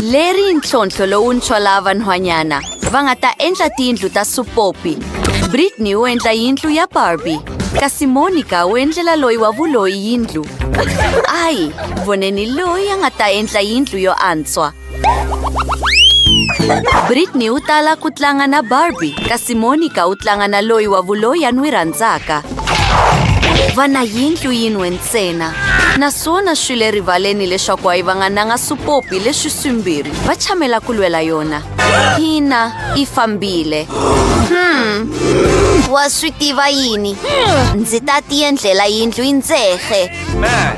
Leri ntlhontlho lowuntshwa lava vanhwanyana va nga ta endla tiyindlu ta supopi. Britney u endla yindlu ya Barbie, kasi Monica u endlela loyi wa vuloyi yindlu. Ai, voneni loyi a nga ta endla yindlu yo antswa. Britney u tala ku tlanga na Barbie, kasi Monica u tlanga na loyi wa vuloyi a n'wi rhandzaka. Va na yindlu yin'we ntsena, naswona swi le rivaleni leswaku a yi va nga nanga supopi leswi swimbirhi va chamela ku lwela yona. Hina i fambile. Wa swi tiva yini? Ndzi ta tiendlela yindlu yi ndzehe.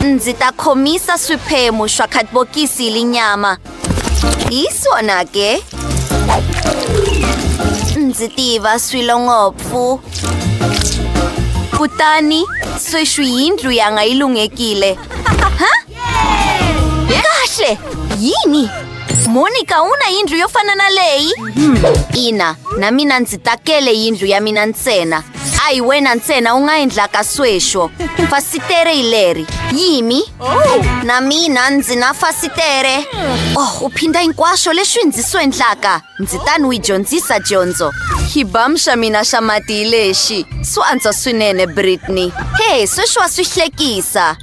Ndzi ta khomisa swiphemu swa khadibokisi li nyama. Hi swona ke? Ndzi tiva swilo ngopfu. Kutani sweswi yindlu yanga yi lunghekile. Kahle! Yini? Monica una yindlu yo fana na leyi? Ina, na mina ndzi takele yindlu ya mina ntsena. Ai wena ntsena u nga endlaka sweswo. Fasitere hi leri. Yimi? Na mina ndzi na fasitere. U phinda hinkwaswo leswi ndzi swi endlaka. Ndzi ta n'wi dyondzisa dyondzo. Xibam xa mina xa mati hi lexi. Swi antswa swinene Britney. Hey, sweswo wa swi hlekisa.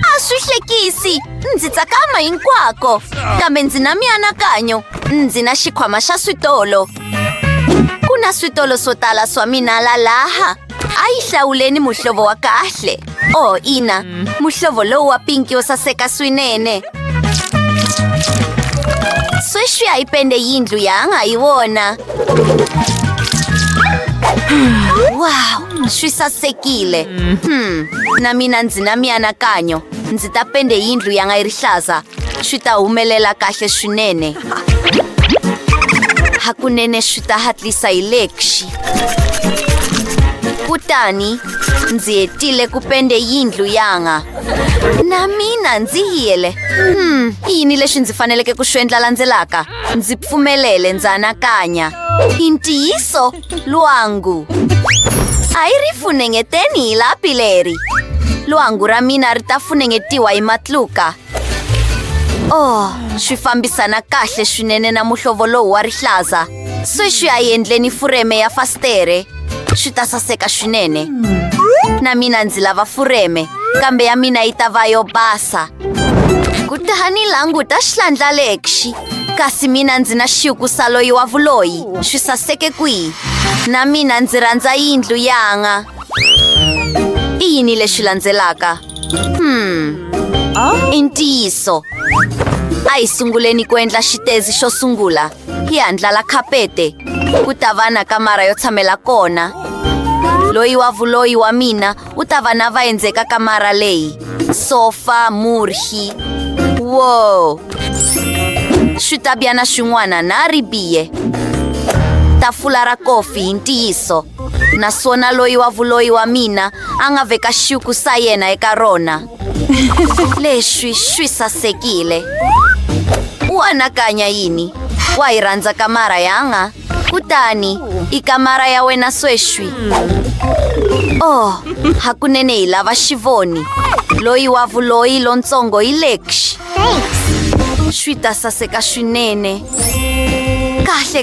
A swi hlekisi. Ndzi tsakama hinkwako. Kambe ndzi na mianakanyo. Ndzi na xikhwama xa switolo. Ku na switolo swo tala swa mina laha. A yi hlawuleni muhlovo wa kahle. Ina, muhlovo lowu wa pinki yo saseka swinene. Sweswi a yi pende yindlu yanga yi vona. Wow, swi sasekile. Na mina ndzi na mianakanyo. Ndzi ta pende yindlu yanga yi rihlaza. Swi ta humelela kahle swinene. Hakunene swi ta hatlisa hi lekshi. Kutani ndzi hetile ku pende yindlu yanga. Na mina ndzi hiyele. Yini leswi ndzi faneleke ku swi endla landzelaka? Ndzi pfumelele ndzi anakanya. Hi ntiyiso lwangu. A yi ri funengeteni hi lapi leri. Lwangu ra mina ri ta funengetiwa hi matluka. Swi fambisana kahle swinene na muhlovo lowu wa rihlaza. Sweswi a yi endleni fureme ya fastere. Swi ta saseka swinene. Na mina ndzi lava fureme, kambe ya mina yi ta va yo basa. Kutani languta xihlandla lekshi. Kasi mina ndzi na xiukusa loyi wa vuloyi. Swi saseke kwihi? Na mina ndzi rhandza yindlu yanga. I yini leswi landzelaka? I ntiyiso. A hi sunguleni ku endla xitezi xo sungula. Hi handlala khapete. Ku ta va na kamara yo tshamela kona. Loyi wa vuloyi wa mina u ta va na va endzeka kamara leyi. Sofa, murhi. Wow! Swi ta biya na swin'wana na ribiye. Tafula ra kofi hi ntiyiso. Naswona loyi wa vuloyi wa mina a nga veka xiuku sa yena eka rona. Leswi swi sasekile. U anakanya yini? Wa yi rhandza kamara yanga? Kutani, i kamara ya wena sweswi. Hakunene hi lava xivoni. Loyi wa vuloyi lontsongo hi lekshi. Swi ta saseka swinene.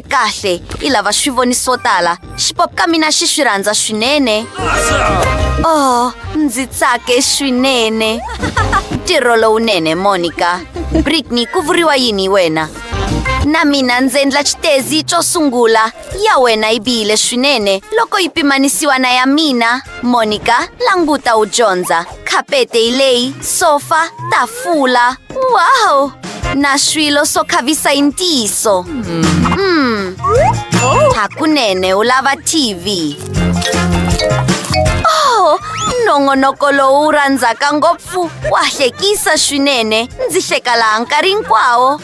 Kahle, i lava swivoni swo tala. Xipopi ka mina xi swi rhandza swinene. Ndzi tsake swinene. Ntirho lowunene Monica. Britney ku vuriwa yini wena? Na mina ndzi endla xitezi xo sungula. Ya wena yi bihile swinene loko yi pimanisiwa na ya mina. Monica, languta u dyondza. Khapete hi leyi, sofa, tafula. Wow! Na swilo swo khavisa hi ntiyiso. Hakunene u lava TV. Nongonoko lowu rhandzaka ngopfu wa hlekisa swinene. Ndzi hleka laha nkarhi hinkwawo.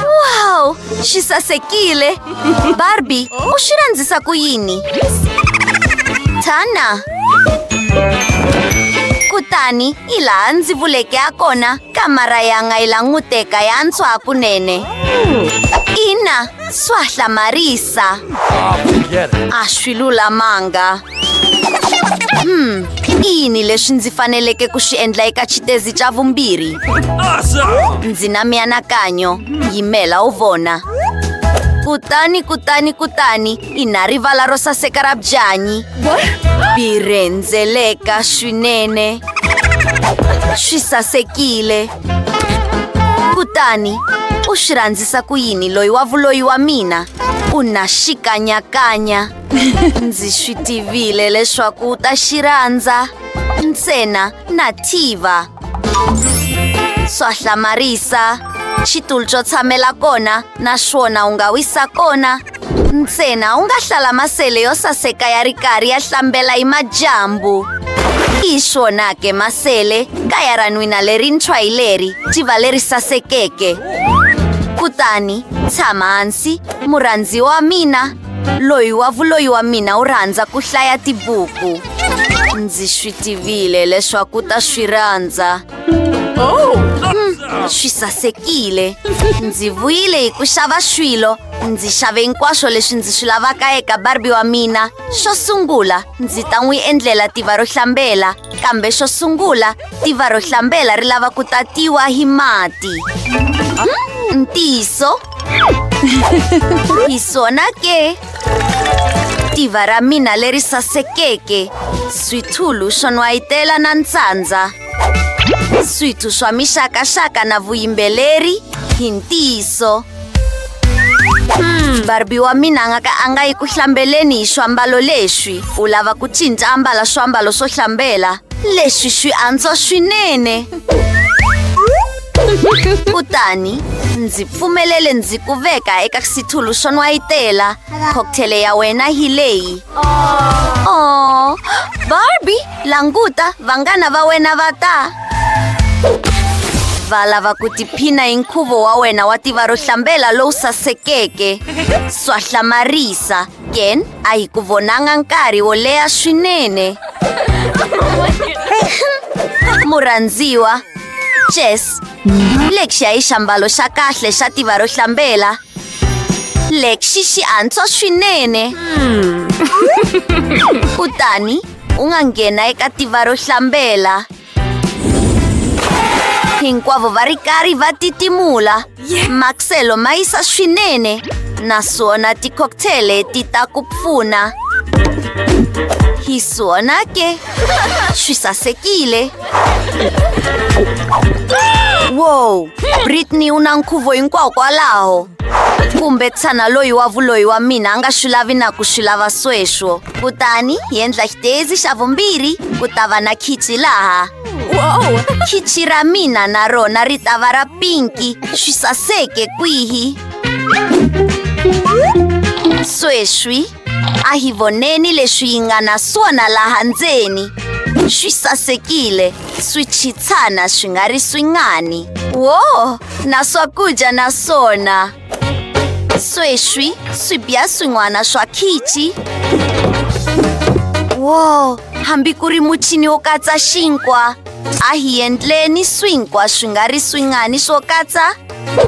Wow, swi sasekile. Barbie, u swi rhandzisa ku yini? Tana. Kutani, hi laha ndzi vuleke ha kona, kamara yanga yi languteka ya antswa hakunene. Ina, swa hlamarisa. A swi lulamanga. Ini leswi ndzi faneleke ku swi endla eka xitezi xa vumbirhi? Ndzi na mianakanyo, yimela u vona. Kutani, i na rivala ro saseka ra byanyi. Bi rhendzeleka swinene. Swi sasekile. Kutani, u swi rhandzisa ku yini loyi wa vuloyi wa mina? U na xikanyakanya. Ndzi swi tivile leswaku u ta xi rhandza. Ntsena na tiva. Swa hlamarisa. Xitulu xo tshamela kona, naswona u nga wisa kona. Ntsena u nga hlala masele yo saseka ya ri karhi ya hlambela hi madyambu. Hi swona ke masele, kaya ra n'wina lerintshwa hi leri, ti va leri sasekeke. Kutani, tshama hansi, murhandziwa wa mina. Loyi wa vuloyi wa mina u rhandza ku hlaya tibuku. Ndzi swi tivile leswaku ta swi rhandza. Swi sasekile. Ndzi vuyile hi ku xava swilo. Ndzi xave hinkwaswo leswi ndzi swi lavaka eka Barbie wa mina. Xo sungula, ndzi ta n'wi endlela tiva ro hlambela. Kambe xo sungula, tiva ro hlambela ri lava ku tatiwa hi mati. Ntiso? Hi swona ke? Tiva ra mina leri sasekeke. Swithulu swo nwayitela na ntsandza. Swithu swa mixakaxaka na vuyimbeleri hi ntiso. Barbie wa mina a nga yi ku hlambeleni hi swiambalo leswi. U lava ku cinca ambala swiambalo swo hlambela. Leswi swi antswa swinene. Kutani, ndzi pfumelele ndzi ku veka eka xitulu xo nwayitela. Cocktail ya wena hi leyi. Oh, Barbie, languta, vanghana va wena va ta. Va lava ku tiphina hi nkhuvo wa wena wa tiva ro hlambela lowu sasekeke. Swa hlamarisa. Ken, a hi ku vonanga nkarhi wo leha swinene. Murhandziwa, Jess, lexi hi xiambalo xa kahle xa tiva ro hlambela. Lexi xi antswa swinene. Kutani, u nga nghena eka tiva ro hlambela. Hinkwavo va ri karhi va titimula. Maxelo ma yisa swinene. Naswona ti-cocktail ti ta ku pfuna. Hi swona ke? Swi sasekile. Wow, Britney u na nkhuvo hinkwawo kwalaho. Kumbe tshana loyi wa vuloyi wa mina a nga swi lavi na ku swi lava sweswo. Kutani, hi endla xitezi xa vumbirhi, ku ta va na khichi laha. Khichi ra mina na rona ri ta va ra pinki. Swi saseke kwihi. Sweswi, a hi voneni leswi yi nga na swona laha ndzeni. Swi sasekile, swi chitshana swi nga ri swin'ani. Wo, na swakudya na swona. Sweswi, swi biya swin'wana swa khichi. Wo, hambi ku ri muchini wo katsa xinkwa. A hi endleni swinkwa swi nga ri swin'ani swo katsa.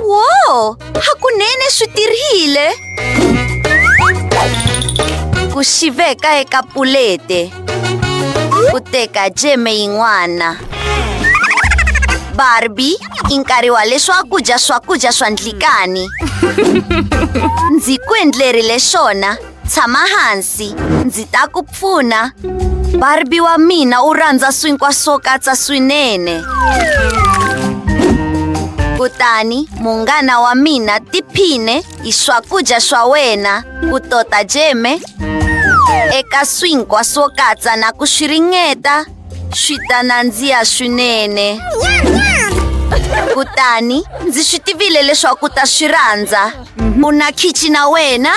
Wo, hakunene swi tirhile. Ku xi veka eka pulete. Ku teka jeme yin'wana. Barbie, i nkarhi wa leswi swakudya swa ndlikani. Ndzi ku endlerile swona. Tshama hansi, ndzi ta ku pfuna. Barbie wa mina u rhandza swinkwa swo katsa swinene. Kutani, munghana wa mina tiphine hi swakudya swa wena. Ku tota jeme eka swinkwa swo katsa na ku swi ringeta. Swi ta nandziha swinene. Kutani, ndzi swi tivile leswaku ta swi rhandza. U na khichi na wena?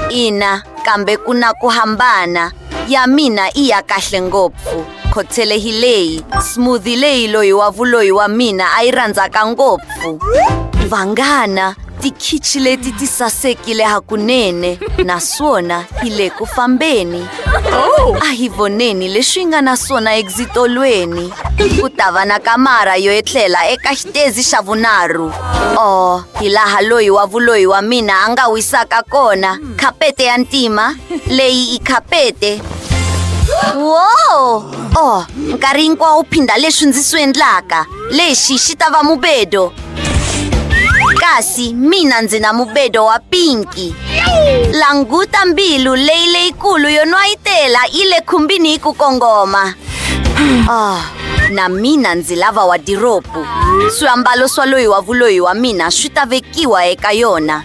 Ina, kambe ku na ku hambana. Ya mina i ya kahle ngopfu. Cocktail hi leyi, smoothie leyi loyi wa vuloyi wa mina a yi rhandzaka ngopfu. Vanghana, tikhichi leti ti sasekile hakunene. Naswona hi le ku fambeni. A hi voneni leswi nga na swona exitolweni. Ku ta va na kamara yo etlela eka xitezi xa vunharhu. Oh, hi laha loyi wa vuloyi wa mina a nga wisaka kona. Khapete ya ntima, leyi i khapete. Wow! Oh, nkarhi hinkwawo phinda leswi ndzi swi endlaka. Lexi xi ta va mubedo. Kasi mina ndzi na mubedo wa pinki. Languta mbilu leyikulu yo nwayitela yi le khumbini hi ku kongoma. Na mina ndzi lava wadiropu. Swiambalo swa loyi wa vuloyi wa mina swi ta vekiwa eka yona.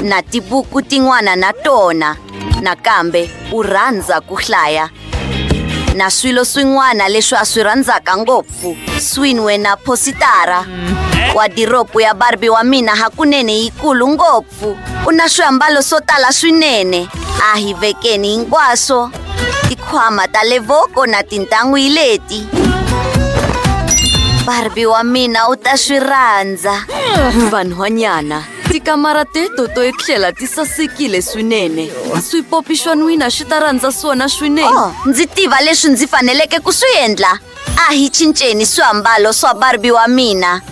Na tibuku tin'wana na tona. Nakambe u rhandza ku hlaya. Na swilo swin'wana leswi a swi rhandzaka ngopfu. Swin'we na positara. Wadiropu ya Barbie wa mina hakunene yikulu ngopfu. U na swiambalo swo tala swinene. A hi vekeni hinkwaswo. Tikhwama ta le voko na tintangwi leti. Barbie wa mina u ta swi rhandza. Vanhwanyana, tikamara teto to etlela ti sasekile swinene. Swipopi swa n'wina swi ta rhandza swona swinene. Ndzi tiva leswi ndzi faneleke ku swi endla. A hi cinceni swiambalo swa Barbie wa mina.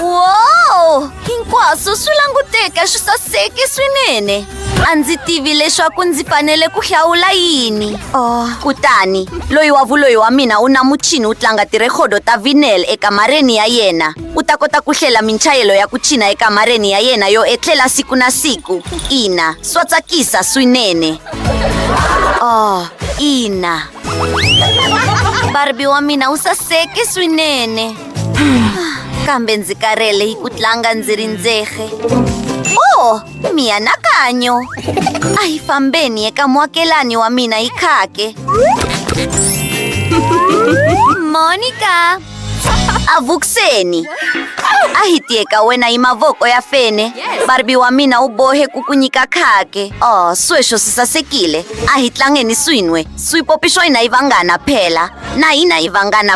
Wow! Hinkwaswo swi languteka swi saseke swinene. A ndzi tivi leswaku ndzi fanele ku hlawula yini. Kutani, loyi wa vuloyi wa mina u na muchini u tlanga tirhekhodo ta vinyl ekamareni ya yena. U ta kota ku hlela minchayelo ya ku china ekamareni ya yena yo etlela siku na siku. Ina, swa tsakisa swinene. Ina. Barbie wa mina u saseke swinene. Kambe ndzi karhele hi ku tlanga ndzi ri ndzexe. Mianakanyo. A hi fambeni eka muakelani wa mina hi khake. Monica. Avuxeni. A hi ti eka wena hi mavoko ya fene. Barbie wa mina u bohe ku nyika khake. Sweswo swi sasekile. A hi tlangeni swin'we. Swipopi swa hina hi vanghana phela. Na hina hi vanghana.